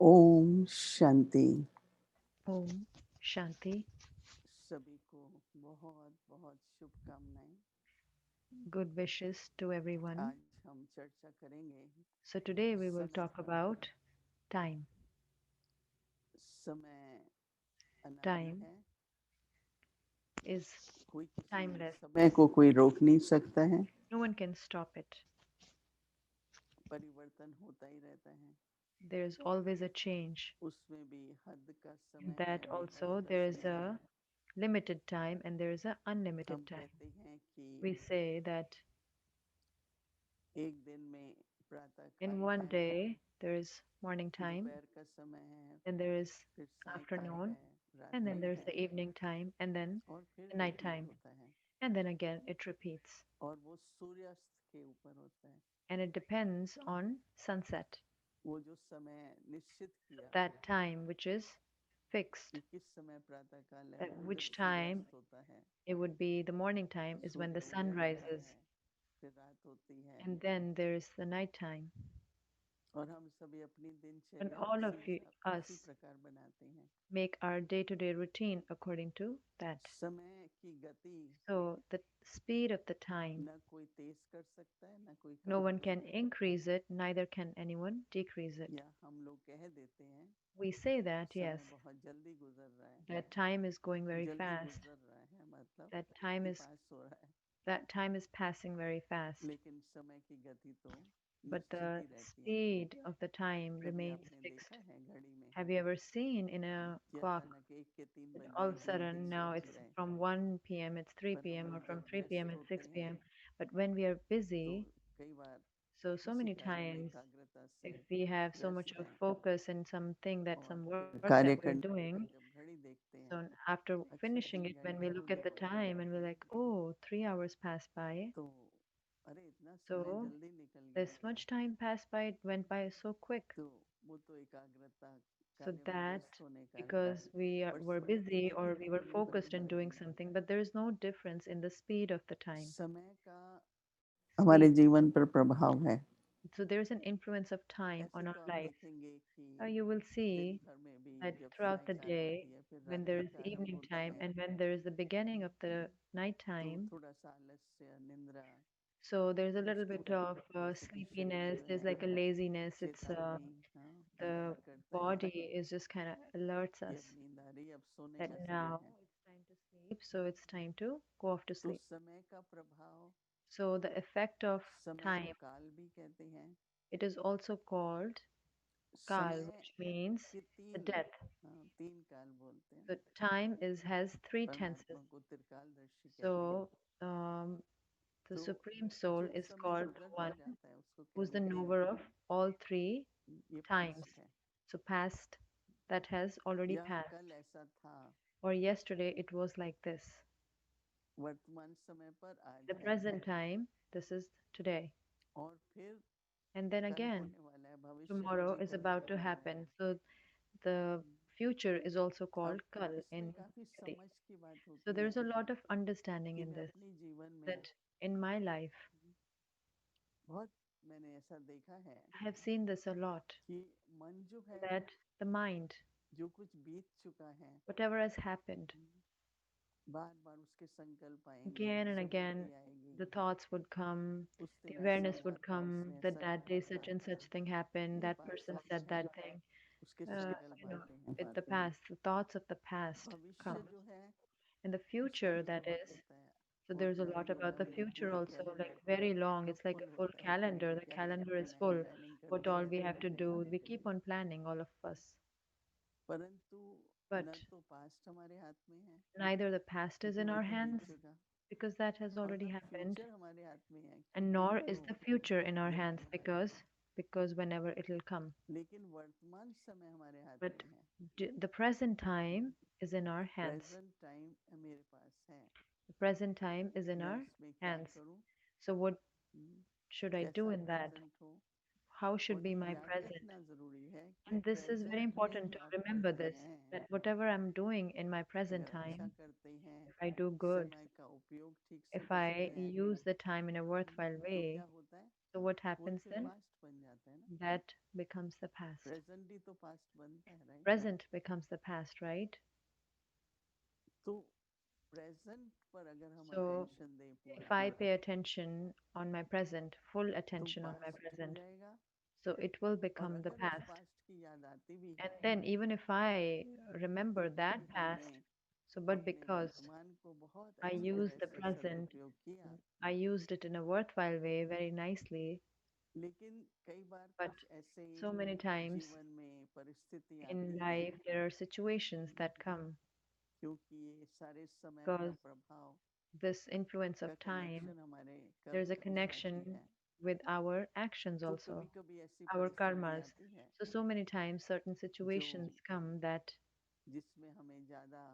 Om Shanti. Om Shanti. सभी को बहुत बहुत शुभकामनाएं। Good wishes to everyone. आज हम चर्चा करेंगे So, today we will समय talk पर। about time. समय अनादि Time है। is कोई किसी timeless, समय को कोई रोक नहीं सकता है। no one can stop it. परिवर्तन होता ही रहता है। There's always a change. उसमें भी हद का In समय है, that लिमिट also, का there is समय है। a limited time and there is a unlimited हम time. कहते हैं कि We say that एक दिन में प्रातः in काल one है, day there is morning time, दोपहर का समय है, then there is फिर सायकाल afternoon, है, and then रात्रि there's है, the evening time, and then और फिर the night रिपीट time, होता है। and then again it repeats. और वो सूर्यास्त के ऊपर होता है। And it depends on sunset, वो जो समय निश्चित किया that time which is fixed, कि किस समय प्रातः काल है, that वो फिर which time सूर्यास्त होता है। it would be the morning time is when the Surya sun उदय होता rises, है, फिर रात होती है। and then there's the night time. और हम सभी अपनी And दिनचर्या all of you, उसी us प्रकार बनाते हैं। make our day-to-day routine according to that. समय की गति So the speed of the time, न कोई तेज कर सकता है, न कोई no कम one कर can सकता है। increase it, neither can anyone decrease it. या हम लोग कह देते हैं We say that, yes, समय बहुत जल्दी गुजर रहा है। that time is going very जल्दी fast, गुजर रहा है मतलब that time कि is पास हो रहा है। that time is passing very fast. लेकिन समय की गति तो But निश्चित the ही रहती है। speed of the time कभी remains आपने देखा fixed. है घड़ी में Have you ever seen in a कि clock अचानक 1 के 3 that बज all जाए, of a घंटी sudden now बज it's जाए। from 1 p.m., it's पर 3 हम p.m., or लोग from जब 3 p.m., व्यस्त it's होते 6 हैं p.m.? But when we are तो busy, कई बार so उसी many कार्य में times, एकाग्रता if से we have so much व्यस्त of हैं। focus in something that और some फिर work that कार्य we're करते doing, करते जब घड़ी देखते so हैं, after अच्छा finishing it, एक when घंटा we look पूरा at the हो गया, time and we're like, oh, 3 hours passed by. तो अरे इतना समय So जल्दी निकल गया। this much time passed by, it went by so quick. तो वो तो एकाग्रता So कार्य में that व्यस्त होने कारण है। because पर were समय की busy गति or we में were कोई focused in परिवर्तन doing नहीं something, है। but there is no difference in the speed of the time. समय का हमारे Speed. जीवन पर प्रभाव है। So there's an influence of time ऐसे on our तो आप lives. देखेंगे कि You will दिन see भर में भी that जब throughout the सायकाल day, आती है, फिर when रात्रि there is प्रारंभ evening होता time है, and when there is the beginning of the night तो time, थोड़ा सा आलस्य, निंद्रा, so there's a little उसकी bit of तरफ जैसे कि शरीर sleepiness, जो there's है like a laziness. It's चेतावनी, हाँ, the इनकार करता है body is just kind of alerts कि us अब नींद आ रही है, अब सोने that का समय now है। it's time to sleep, so it's time to go off to तो sleep. समय का प्रभाव, So the effect of समय को time, काल भी कहते हैं। it is also called kal, समय which means के the तीन, death. हाँ, 3 काल बोलते हैं। So time is has three tenses. परमात्मा को त्रिकालदर्शी कहते हैं। So the तो supreme soul जो is समय called the गुजर one भी जाता है उसको कह who's the देते हैं knower of all three ये times. पास्ट है। So past that has already या passed, कल ऐसा था, or yesterday it was like this. वर्तमान समय पर आज The है, present time, this is today. और फिर And then कल again, होने वाला है, भविष्य में tomorrow भी is कल about to होने वाला happen. है। So the future is also called अब kal इसमें in काफी Hindi. समझ की बात So होती there's है a lot of understanding कि in मैं this, अपने जीवन में that in my life, बहुत, मैंने ऐसा देखा है I have seen this a lot, कि मन जो है, that the mind, जो कुछ बीत चुका है, whatever has happened, बार बार उसके संकल्प आएंगे, again and again, स्मृति आएगी, the thoughts would come, उस the दिन ऐसा awareness हुआ would था, come उसने that ऐसा that कहा day था, such and such thing happened, ये that बात person सच said है। that thing. उसके संकल्प You know, आते हैं, with the आते हैं। past, the thoughts of the past come. भविष्य जो है In the उसके future, लिए that बहुत is, होता है, so बहुत there's a lot लंबी about the लंबी future पूरा also, like calendar very long. पूरा It's like full a full होता है कि calendar. The क्या क्या calendar is करना है, full. प्लानिंग What करते all we रहते have हैं। to do, we keep on planning, all of us. परंतु न But तो पास्ट हमारे हाथ में है neither the past is क्योंकि in वो our तो बीत hands चुका, because that has और already न happened, फ्यूचर हमारे हाथ में है and क्योंकि nor वो is तो the future in our जब hands आएगा तब। because whenever it will come. लेकिन वर्तमान समय हमारे हाथ But में है। the present time is in our hands. Present time मेरे पास है, The present time is in मैं our उसमें क्या hands. करूं, So what hmm, should I do कैसा in that? प्रेजेंट हो। How should और be ये my याद present? रखना जरूरी है कि And this is very present में important जो to आप remember करते this, हैं, that whatever I'm doing in my present अगर अच्छा time, करते हैं, if I do good, समय का उपयोग ठीक से if करते I हैं, use the time in a worthwhile तो क्या way, होता है, so what वही happens फिर then? पास्ट बन जाता है ना। That becomes the past. Present ही तो पास्ट बनता है, right? Present becomes the past, right? तो प्रेजेंट पर अगर हम So अटेंशन दें पूरा, if I pay attention on my present, full तो attention on my पास्ट हो present, जाएगा। so it will और become the अगर उस past. पास्ट की याद आती भी And है, then even if I remember तो that फिर हमने past, so but अपने because वर्तमान को बहुत I अच्छी used तरह the से present, सदुपयोग किया, I used it in a worthwhile way very nicely, लेकिन कई बार but कुछ ऐसे so many times जीवन में परिस्थिति in आती हैं, life there are situations that come क्योंकि ये सारे समय का because प्रभाव this influence का of time, कनेक्शन हमारे there's कर्म a के साथ ही connection है। with our actions तो also, कभी कभी ऐसी our परिस्थिति karmas. आती है So, so many times certain जो situations come that जिसमें हमें ज्यादा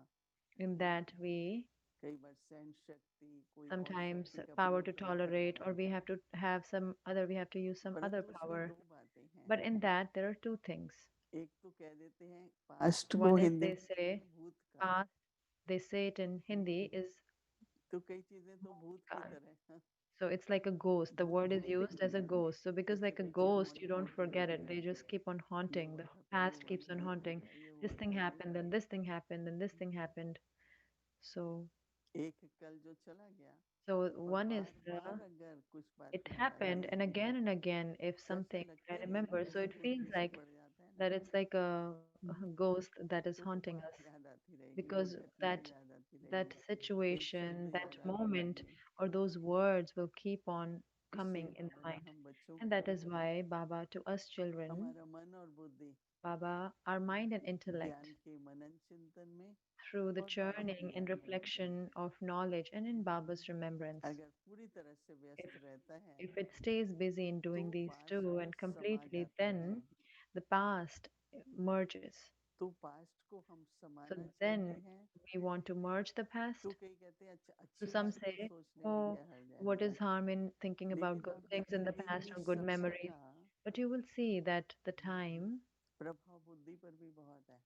in that we कई बार सहन शक्ति कोई और sometimes शक्ति का power to प्रयोग करना tolerate, पड़ता or we है। have to have some other, we have to use some other परंतु उसमें power. दो बातें हैं। But in that, there are two things. एक तो कह देते हैं पास्ट को One is हिंदी they में कहते say हैं भूतकाल। past, they say it in Hindi is तो कई चीजें तो भूत की bhutkaal. तरह हैं, So it's like a ghost. The भूत word is नहीं used as दिखती a हैं, ghost. So because जैसे like a बच्चे ghost, हॉन्ट you don't होते forget रहते it. They हैं, just keep on ये haunting. The हुआ था तो ये past हुआ keeps था, on ये हुआ haunting. था, ये This हुआ thing था, ये happened, then this thing happened, then this thing happened. So एक कल जो चला गया। so और one is बार the बार अगर कुछ बात it याद आती happened है and again if तो ऐसा something I लगता नहीं है ना, remember. So जैसे it भूत feels पीछे like पड़ जाता है ना। that it's like a ghost that is तो वो haunting बात us याद आती रहेगी, वो because घटना that याद आती that रहेगी, एक situation, शब्द that याद आते moment, रहेंगे। or those words will keep on इसी coming in the Bhavna mind. हम बच्चों And को, that is why Baba to us children, हमारा मन और बुद्धि Baba, our mind and intellect, ज्ञान के मनन चिंतन में through the और बाबा के churning and ध्यान में reflection of knowledge and in Baba's remembrance, अगर पूरी तरह से if व्यस्त रहता है, if it stays busy in तो doing these past two and समा completely, जाता है। then the past merges. तो पास्ट को हम So समाना चाहते then हैं, we want to merge the तो past. कई कहते हैं अच्छा So अच्छी some बात को say, सोचने में oh, क्या हर्ज है। what is harm in thinking about लेकिन good आप things in the देखेंगे past कि or good समय memories? का But you will see that the time, प्रभाव बुद्धि पर भी बहुत है।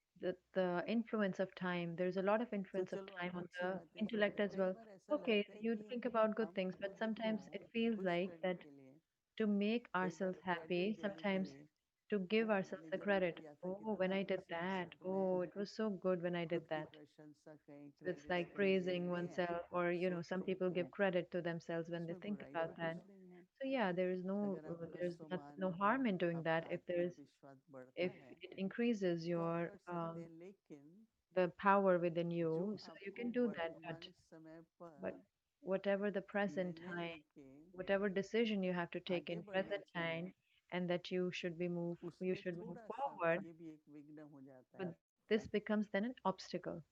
the influence of time, there's a lot of तो influence of चलो time हम on अच्छी the बातें intellect सोचते, as कई well. बार ऐसा Okay, लगता है you कि think about good हम things, but खुद को sometimes it feels खुश like करने that के लिए, to make कई बार ourselves क्रेडिट happy, देने के sometimes लिए, to ओ give ourselves मैंने the जब ये credit. किया था Oh, when कितना I did अच्छा किया that. तो मैं Oh, it was so good when I did खुद की that. प्रशंसा कहें, So it's क्रेडिट्स like कहें, praising देते हैं, oneself, or some सोचते people हैं। give credit to themselves when they इसमें think बुराई तो about that. कुछ नहीं है। So yeah, there is no अगर आपका there's सम्मान, no harm in doing that आपका if there is आत्मविश्वास बढ़ता if है, it increases तो आप your कर सकते हैं, लेकिन the power within जो you, so you आपको can do that. वर्तमान समय But पर whatever the present निर्णय time, लेके whatever decision you have to take आगे in बढ़ना present चाहिए, time, and that you उसमें should move थोड़ा सा forward, ये भी एक विघ्न हो जाता but है। this becomes then an obstacle.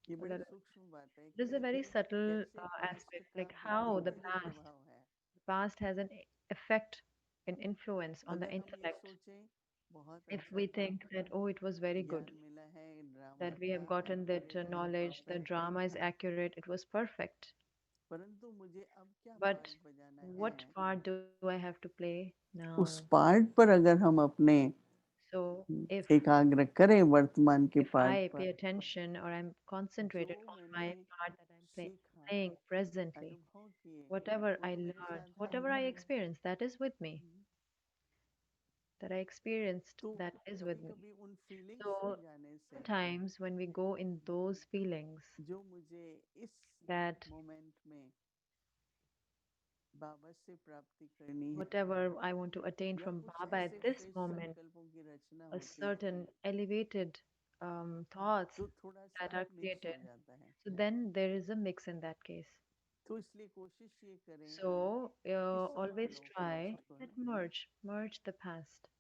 ये बड़ी अगर सूक्ष्म बात है This is a कि very subtle कैसे aspect, पास्ट का like बुद्धि how the पर जो प्रभाव है, past has an effect, an influence on the अगर हम ये intellect. सोचें बहुत If अच्छा we था, think that, oh, it was very good, ज्ञान मिला है, ड्रामा that we था, have gotten that एक्यूरेट था, knowledge, the परफेक्ट था, drama is accurate, it was perfect. परंतु मुझे अब क्या But पार्ट बजाना है, what part do I have to play now? उस पार्ट पर अगर हम अपने So एकाग्र करें वर्तमान के if पार्ट I pay पर, attention or I'm जो concentrated on मैंने my part that I'm सीखा, playing presently, अनुभव किए, whatever वो I तो मेरे learned, साथ है। whatever I experienced, that is with me, that I experienced, तो that is with कभी me. कभी उन फीलिंग्स So में जाने से, sometimes when we go in those feelings जो मुझे इस that मोमेंट में बाबा से प्राप्ति करनी है, whatever I want to attain या from कुछ Baba at ऐसे this फिर moment, संकल्पों की रचना a होती है, certain elevated thoughts तो थोड़ा सा that are मिक्स created. हो जाता है। So then there is a mix in that case. तो इसलिए कोशिश ये करें So कि साथ always लो try पास्ट को, that merge the past.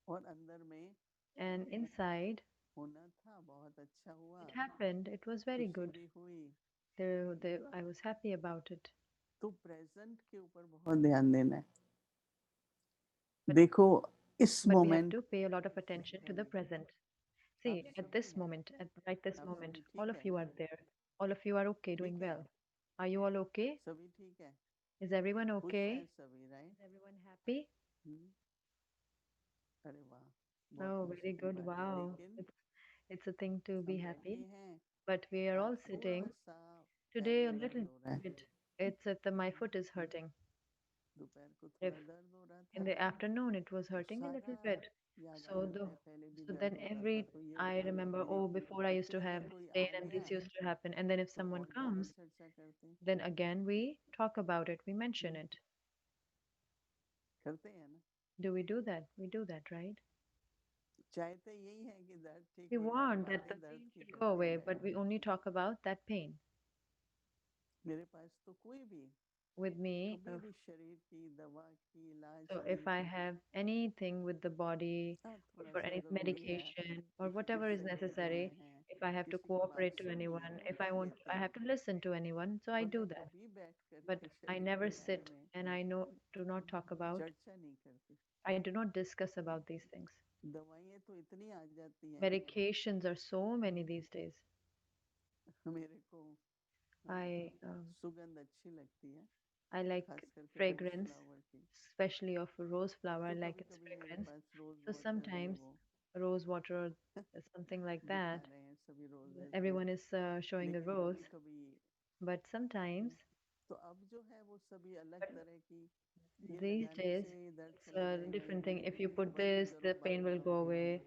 और अंदर में And inside, होना था, बहुत अच्छा हुआ, it happened. It was very खुशी good. भी हुई। I was happy about it. तो प्रेजेंट के ऊपर बहुत ध्यान देना है। But देखो इस but we have moment to pay a lot of attention to the present. आप See, at सभी this हैं, moment, at right this आप moment, सभी all ठीक of है, you are there. All of you are okay, doing ठीक है, well. Are you all okay? सभी ठीक है, Is everyone खुश हैं okay? सभी, Is राइट? everyone happy? अरे वाह, बहुत Oh, खुशी very की good. बात है। Wow. लेकिन It's a thing to be हम बैठे happy. हैं, But we are आज all थोड़ा sitting सा पैर today a में little दर्द हो रहा है, bit. It's at my foot is hurting. दोपहर को If थोड़ा दर्द हो रहा in था the afternoon it was तो hurting a सारा little bit. याद आ So जाता the है, पहले भी so दर्द then होता था every तो ये I होता था, remember, फिर oh, एक before I used to किसी have ने this कोई pain आ and गया this used to happen. And then if तो someone और ज्यादा comes, चर्चा करते हैं। then again we talk about it, we mention hmm, it. करते हैं ना। Do we do that? We do that, right? चाहते यही है कि दर्द ठीक We हो जाए, want that बातें the दर्द pain की should go करते away, हैं। but we only talk about that pain. मेरे पास तो कोई भी With me, कभी भी शरीर की दवा की इलाज so की, if I have anything with the body, हाँ or थोड़ा for सा any ज़रूरी है, medication or किसी की whatever is सलाह लेना necessary, है, if I have to किसी की बात cooperate to सुननी anyone, है, if I बता want, देते I हैं। have to listen to anyone, so I वरना do that. कभी बैठ But करके I शरीर के never बारे sit में and I know do not talk about, चर्चा नहीं करती। I do not discuss about these things. दवाइयाँ तो इतनी आ जाती हैं, Medications are so many these days. मेरे को I सुगंध अच्छी लगती है, I like खास करके रोज fragrance, फ्लावर की। especially of rose flower. I तो like कभी its कभी मेरे fragrance. पास रोज So वाटर ये sometimes वो rose water or something like दिखा that. रहे हैं सभी रोजेस में, Everyone is showing a लेकिन rose, कभी कभी but sometimes, तो अब जो है वो सभी अलग but तरह की, ये these लगाने days से दर्द it's चले a जाएंगे, different thing. If you ये put बंद this, करो, the pain बंद will करो, go away.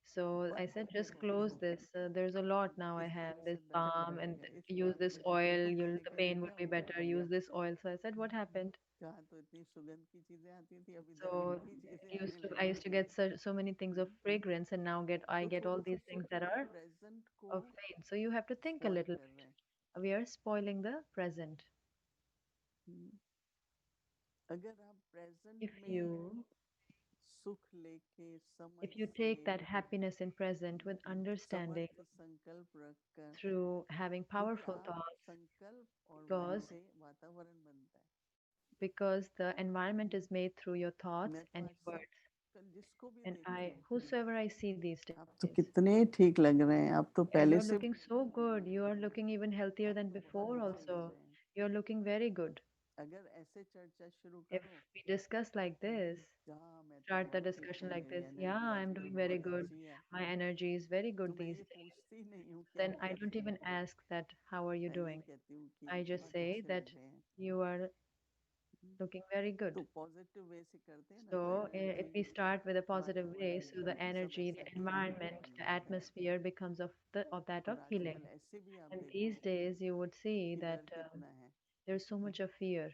So I बंद said, करके just बहुत close हो this. गया, There's a lot now. I इस have तरह this से दर्द balm होने and लगा, इस use बात this पे oil. तो You'll मैंने the कहा ये pain will क्या be हो गया better. भैया, Use this oil. So I said, what happened? कहाँ तो इतनी सुगंध की चीजें आती थी, अब इधर So मीठी चीजें आने I लगी। used to get so many things of fragrance, and now get I तो get all थोड़ा सा these things सोचो that कि are प्रेजेंट को of pain. So you have to think a spoil little कर रहे हैं। bit. We are spoiling the present. हम्म, अगर आप प्रेजेंट If में you सुख लेके समझ if you से take that happiness in present with understanding समर्थ संकल्प रखकर, through having क्योंकि powerful आप thoughts, संकल्प और मन because से वातावरण बनता है। the environment is made through your thoughts मैं तो and आज your सब words. जिसको भी And देखती I हूँ, whosoever I see these आप तो days, कितने ठीक लग रहे हैं, आप तो and पहले you're से looking so good. You are looking even healthier आप than तो बहुत before अच्छे लग also. रहे हैं। You're looking very good. अगर ऐसे चर्चा शुरू If करो, we discuss like this, हाँ मैं तो start the बहुत ठीक discussion हूँ, like मेरी this, yeah, एनर्जी I'm आजकल doing very बहुत good. अच्छी है, My energy is very तो good मैं these ये days. पूछती नहीं हूँ कि Then आप I don't कैसे even हैं, ask that, how are you मैं यही doing? कहती हूँ कि I just बहुत say अच्छे that लग रहे हैं। you are looking very good. तो पॉजिटिव वे से करते हैं ना तो So if energy we start with a positive way, वातावरण so the सब energy, the ऐसा हीलिंग environment, the बनता है। atmosphere becomes of that और of healing. आजकल ऐसे भी आप And देखो these days, you would see कि that डर कितना है, there's so much of fear.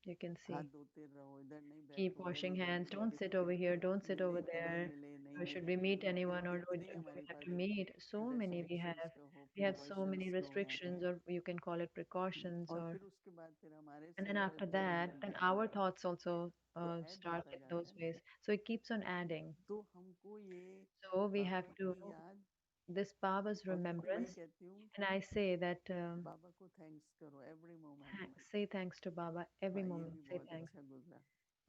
You can हाथ see. धोते रहो, इधर नहीं Keep बैठो, उधर washing नहीं hands. बैठो, Don't sit किसको over here. Don't sit मिले over कि नहीं there. मिले, नहीं Or should मिले we कि meet नहीं मिले, anyone, or कितनी do we हमारे have पास to meet? So many we restrictions have. कहो, We have so many precautions लो हैं, restrictions, or you can call it precautions, और or फिर उसके बाद फिर हमारे and then after संकल्प जब that, then बनते हैं our thoughts also तो ऐड start होता in जाता those है ना। ways. So it keeps on adding. तो हमको ये So we have Baba to की याद, this Baba's और मैं तो वही remembrance, कहती हूँ, and I say that बाबा को थैंक्स करो every moment. say thanks to Baba every हाँ ये moment. भी Say बहुत thanks. अच्छा गुजरा,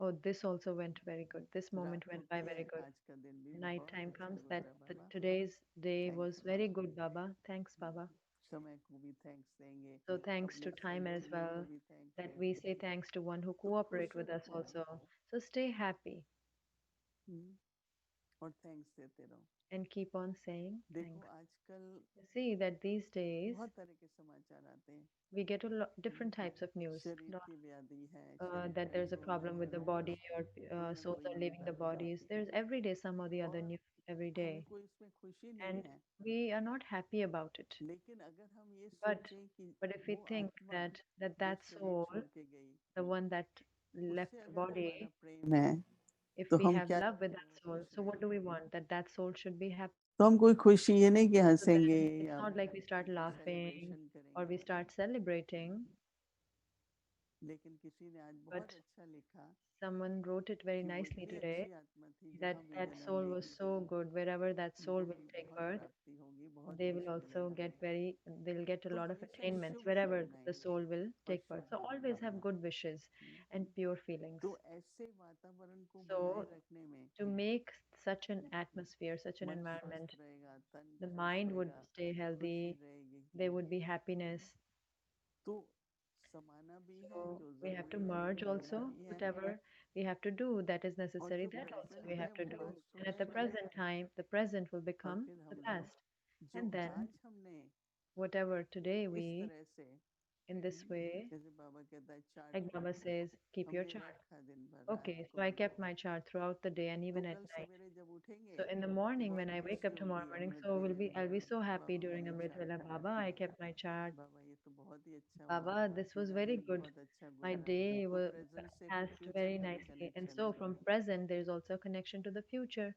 Oh, this also went very good. This moment रात went को by भी very good. आज का दिन भी Night बहुत time अच्छा comes that गुजरा बाबा, today's day was thanks. very good, Baba. Thanks, Baba. समय को भी थैंक्स देंगे, So thanks अपने to time as सहयोगियों को well, भी थैंक्स that we देंगे, say thanks to one who तो cooperate खुश with us रखो also. So stay happy और थैंक्स देते रहो। and keep on saying देखो thanks. आजकल See that these days बहुत तरह के समाचार आते हैं, we get different types of news. शरीर Not की व्याधि है, शरीर that there's a कमजोर problem है, with the body, or कोई ना souls कोई are नई leaving the बातें bodies. आती हैं, There's every day some or the other और news every हमें day, कोई इसमें खुशी नहीं and है, we are not happy about it. लेकिन अगर हम ये But सोचें कि but if we वो think आत्मा that जो that शरीर soul, छोड़ के गई, the one that left उससे the अगर हमारा body, प्रेम है, if तो we हम have क्या love with चाहते हैं, that वो soul, खुश so रहे। what do we want? That that soul should be happy. तो हम कोई खुशी ये नहीं कि So हंसेंगे then it's या not like we start laughing celebration or we करेंगे, start celebrating, लेकिन किसी ने आज बहुत but अच्छा लिखा someone wrote it very कि nicely वही today, अच्छी आत्मा थी that जहाँ भी that जन्म soul was लेगी, so good. Wherever that soul उनको will भी take बहुत birth, प्राप्ति होगी, बहुत they कुछ will also मिलेगा। get very, they'll get a तो lot of हमेशा attainments शुभ wherever the भावनाएं soul will और take birth. शुभ So बोलना। always have good wishes and pure feelings. तो ऐसे वातावरण को बनाए So रखने में to make such an atmosphere, such an मन environment, स्वस्थ रहेगा, तन the खुश mind would रहेगा, stay खुशी healthy, रहेगी, there would be happiness. तो समाना भी है So जो we have to ज़रूरी है, वो merge करना also भी है, whatever we have to do that is और necessary, जो that also we present have है to वो do. पास्ट हो And at the जाएगा, present time, the present will और become फिर the हम past. लोग जो And then आज हमने whatever today इस we तरह से In this way, जैसे बाबा कहता है chart like Baba says, keep your हमने chart. रखा दिन भर रात Okay, को so I भी। kept my chart throughout the day and तो even at कल night. सवेरे जब उठेंगे So in the तो morning when बहुत I wake खुशी up tomorrow होगी, morning, अमृत so वेले में I'll be so happy Baba during मैंने Amrit चार्ट Vela. Baba, रखा I है। kept my chart. बाबा ये तो बहुत ही अच्छा हुआ, Baba, this was मेरा very दिन good. बहुत अच्छा My गुजरा। day तो was प्रेजेंट से फिर passed फ्यूचर very का भी nicely. And कनेक्शन so है। from present, there's also a connection to the future.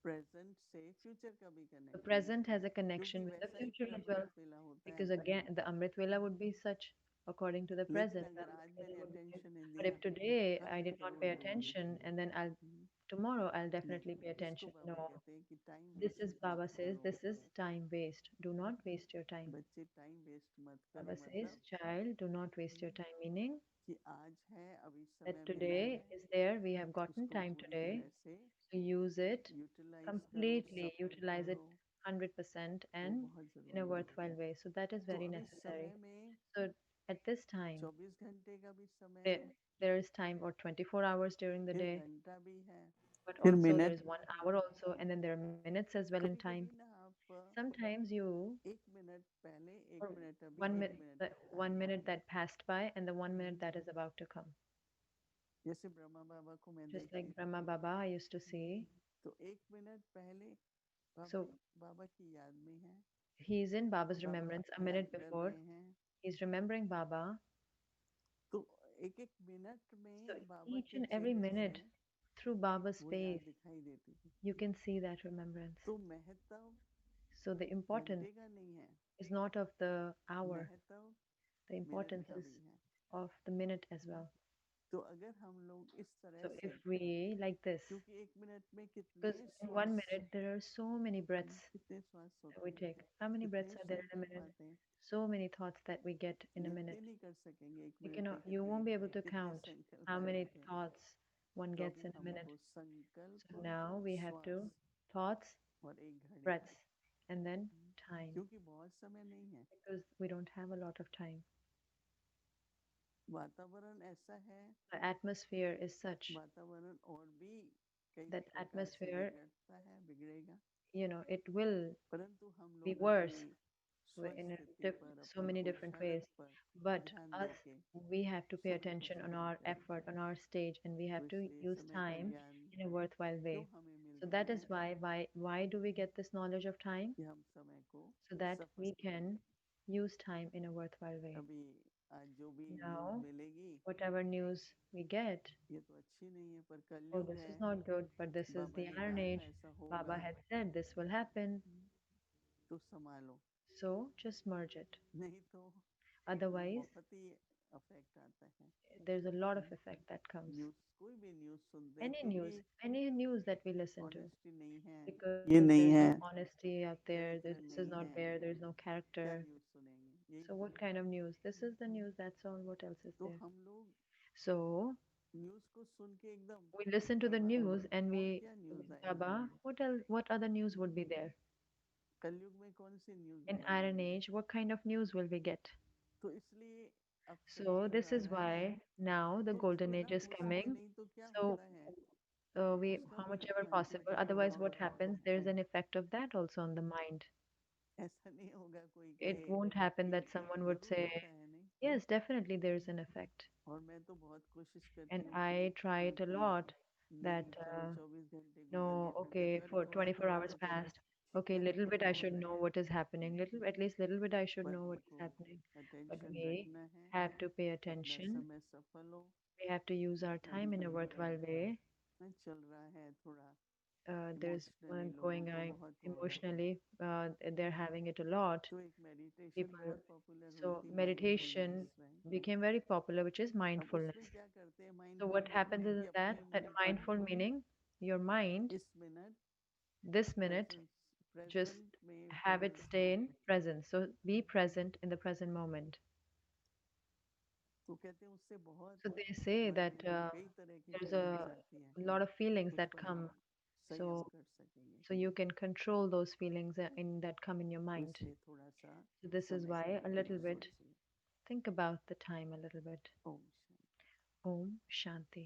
Present से फ्यूचर का भी The कनेक्शन है, present has a क्योंकि connection with the वैसा ही future फिर as well. अमृत वेला होता है। Because again, the Amrit Vela would be such according to the लेकिन present. The अगर Amrit आज Vela मैंने would be like, अटेंशन नहीं but दिया if today कल I मैं did not जरूर pay दूंगी। attention, and then hmm, tomorrow I'll definitely pay नहीं, इसको attention. बाबा No, कहते हैं कि टाइम this वेस्ट is मत Baba says, करो। this is time waste. Do not waste your time. बच्चे टाइम वेस्ट मत करो, Baba says, मतलब child, do not waste your time, meaning कि आज है, अभी that समय मिला today है, is there, we have gotten उसको time पूरी today, तरह से so use it यूटिलाइज करो, completely, सफर utilize it करो। 100% वो and बहुत in a ज़रूरी है। worthwhile way. So that is तो very अभी necessary. समय में So at this time, 24 घंटे का भी समय there, है, there is time or 24 hours during the फिर day, घंटा भी है, but फिर also मिनट there's one भी है। hour also, and then there are minutes as well in कभी time. कभी ना आप Sometimes you, 1 मिनट पहले, or 1 मिनट अभी, one एक minute, minute the 1 minute that passed by and the one minute hmm, that is about to come. जैसे ब्रह्मा बाबा को मैं Just देखती like थी, Brahma Baba I used to see. तो 1 minute पहले बाबा So बाबा की याद में है, he's in Baba's Baba remembrance a याद minute कर before. रहे हैं। He's remembering Baba. तो एक एक मिनट So में बाबा each के and every चेहरे से minute through Baba's वो याद face, दिखाई देती थी। you can see that remembrance. तो महत्व So the importance घंटे का नहीं है, is not of the hour, महत्व the मिनट importance का is भी है। of the minute as well. तो अगर हम लोग इस तरह So if से, we like this, क्योंकि 1 मिनट में कितने because in one श्वास, minute there are so many breaths कितने श्वास that होते we हैं, take. How many breaths कितने are there in a संकल्प minute? आते हैं, So many thoughts that we get in a गिनती minute. नहीं कर सकेंगे एक You मिनट cannot, में you कितने won't be able to कितने count संकल्प how आ many जाते हैं। thoughts one तो gets अभी in a minute. हमको So संकल्प, now we have श्वास to thoughts, और एक घड़ी, breaths, and then time, क्योंकि बहुत समय नहीं है। because we don't have a lot of time. वातावरण ऐसा है, The atmosphere is such वातावरण और भी कई that प्रकार से atmosphere, बिगड़ता है, बिगड़ेगा, it will परंतु हम be लोग worse अपनी in स्वस्थिति पर, so अपनी many different ways. पुरुषार्थ पर But ध्यान us, देके we have to pay समय को attention on सही our करें। effort, on our stage, and we तो have to इसलिए use समय का time ज्ञान in a worthwhile क्यों way. हमें So मिलता that is है, why do we get this knowledge of time? कि हम समय को So that सफल we करें। can use time in a worthwhile way. अभी आज जो भी न्यूज़ Now, मिलेगी, whatever news we get, ये तो अच्छी नहीं है, पर oh, कलयुग this है, is not good, but this is Baba the ने Iron कहा Age. था ऐसा Baba होगा, had said this will happen, तो संभालो, so just merge it. नहीं तो Otherwise, बहुत ही अफेक्ट आता है। there's a lot of effect that comes. News, कोई भी न्यूज़ सुनते हैं, Any क्योंकि news, any news that we listen to, honesty नहीं है, because ये there's नहीं no है, honesty out there, चरित्र this is नहीं not है, there, there's no क्या character. न्यूज़ सुनेंगे, यही So तो what है। kind of news? This is the news, that's all. What else is तो there? हम लोग So न्यूज़ को सुन के एकदम, we listen to the Baba news and और we, क्या न्यूज़ आएगी, Baba, what else, what other news would be there? कलयुग में कौन सी न्यूज़ In मिलेगी। Iron Age, what kind of news will we get? तो इसलिए अब So कलयुग this आ is रहा है, why now the तो golden age बिना is पूछे coming. नहीं तो क्या So होता है, we, उसका how भी much ever ध्यान possible. चिंतन Otherwise, बहुत what आवश्यक happens? There's है। an effect of that also on the mind. ऐसा नहीं होगा कोई It कहे won't happen कि that someone would जरूर say, होता है, नहीं। yes, definitely there's an effect. और मैं तो बहुत कोशिश And करती हूँ I try it a कि lot that, नहीं, चलो 24 घंटे गुजर no, गए, फिर कहती okay, हूँ अरे for थोड़ा 24 थोड़ा hours तो चलो passed. Okay, little bit I should know what is happening. At least little bit I should पर know what is हमको happening. But अटेंशन we रखना है, have to pay अपना attention. समय सफल हो। We have to use our time in अभी a worthwhile way. चल रहा है थोड़ा There's इमोशनली, one लोगों going को on बहुत हो रहा है, emotionally. They're having it a lot. तो एक मेडिटेशन People. बहुत पॉपुलर हुई So थी, meditation mindfulness, right. became very popular, which is अब उसमें mindfulness. क्या करते हैं So what माइंडफुल happens में, is कि that अपने that मन को mindful meaning your mind इस minute this minute presence, just present में have it पकड़ना है। stay in presence. So be present in the present moment. तो कहते हैं उससे बहुत So they say मन that में कई तरह की there's फीलिंग्स आती हैं, a lot of feelings that उसको हम come. संयम So कर सकेंगे। so you can control those feelings in that come in your तो mind. इसलिए थोड़ा सा So this is समय के why a बारे में little bit सोचिए। think about the time a little bit. Om Shanti. Om Shanti.